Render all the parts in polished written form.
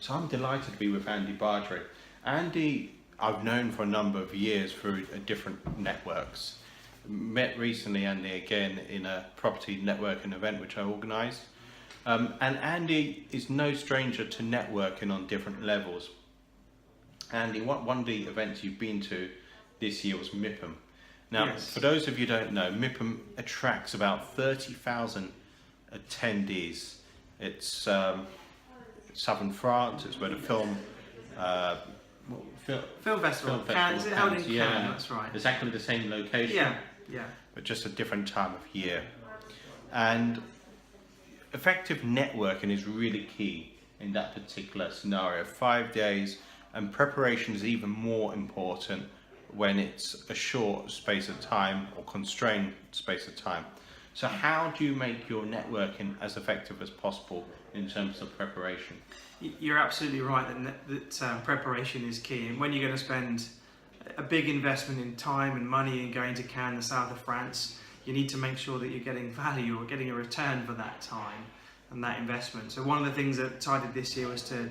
So I'm delighted to be with Andy Bargery. Andy, I've known for a number of years through different networks. Met recently Andy again in a property networking event which I organised. And Andy is no stranger to networking on different levels. Andy, one of the events you've been to this year was MIPIM. Now, Yes. For those of you who don't know, MIPIM attracts about 30,000 attendees. It's southern France. It's where the film Festival. Cannes. Is it held in Cannes? Yeah, That's right. exactly the same location. Yeah. But just a different time of year. And effective networking is really key in that particular scenario. 5 days, and preparation is even more important when it's a short space of time or constrained space of time. So how do you make your networking as effective as possible in terms of preparation? You're absolutely right that preparation is key. And when you're going to spend a big investment in time and money in going to Cannes, the south of France, you need to make sure that you're getting value or getting a return for that time and that investment. So one of the things that I did this year was to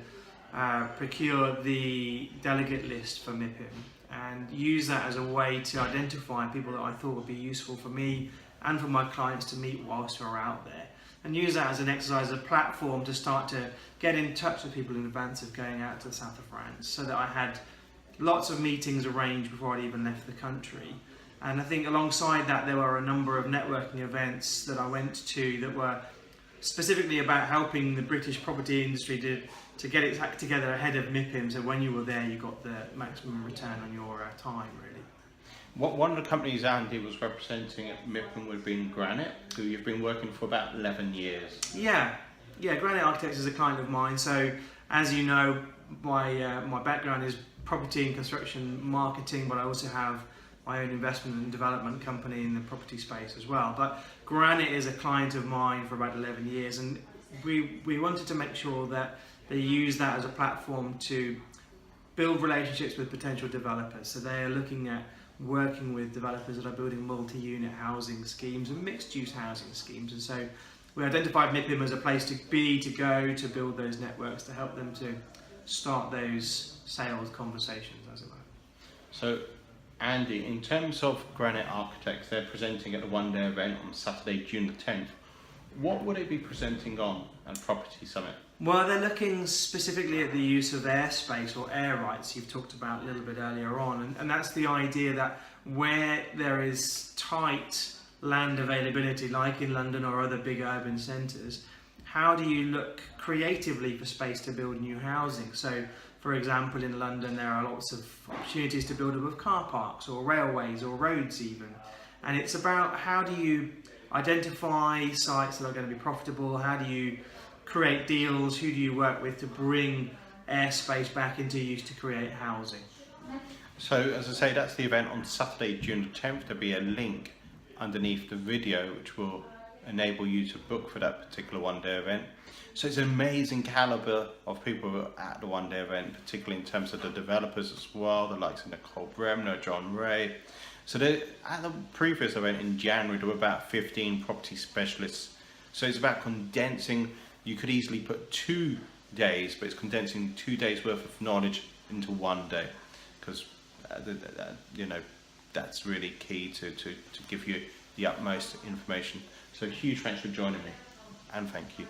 procure the delegate list for MIPIM and use that as a way to identify people that I thought would be useful for me and for my clients to meet whilst we're out there, and use that as an exercise, a platform to start to get in touch with people in advance of going out to the south of France, so that I had lots of meetings arranged before I'd even left the country. And I think alongside that there were a number of networking events that I went to that were specifically about helping the British property industry to get its act together ahead of MIPIM, so when you were there you got the maximum return on your time, really. One of the companies Andy was representing at MIPIM would have been Granite, who you've been working for about 11 years. Yeah, Granite Architects is a client of mine. So as you know, my background is property and construction marketing, but I also have my own investment and development company in the property space as well. But Granite is a client of mine for about 11 years, and we wanted to make sure that they use that as a platform to build relationships with potential developers. So they are looking at working with developers that are building multi-unit housing schemes and mixed-use housing schemes. And so we identified MIPIM as a place to go to build those networks, to help them to start those sales conversations, as it were. So Andy, in terms of Granite Architects, they're presenting at the one-day event on Saturday, June the 10th. What would they be presenting on at Property Summit? Well, they're looking specifically at the use of airspace or air rights you've talked about a little bit earlier on, and that's the idea that where there is tight land availability, like in London or other big urban centres, how do you look creatively for space to build new housing? So, for example, in London there are lots of opportunities to build above car parks or railways or roads even, and it's about how do you identify sites that are going to be profitable, how do you create deals, who do you work with to bring airspace back into use to create housing. So as I say, that's the event on Saturday, June the 10th. There'll be a link underneath the video which will enable you to book for that particular one-day event. So it's an amazing calibre of people who are at the one-day event, particularly in terms of the developers as well, the likes of Nicole Bremner, John Ray. So at the previous event in January, there were about 15 property specialists. So it's about condensing. You could easily put 2 days, but it's condensing 2 days worth of knowledge into one day, because that's really key to give you the utmost information. So huge thanks for joining me, and thank you.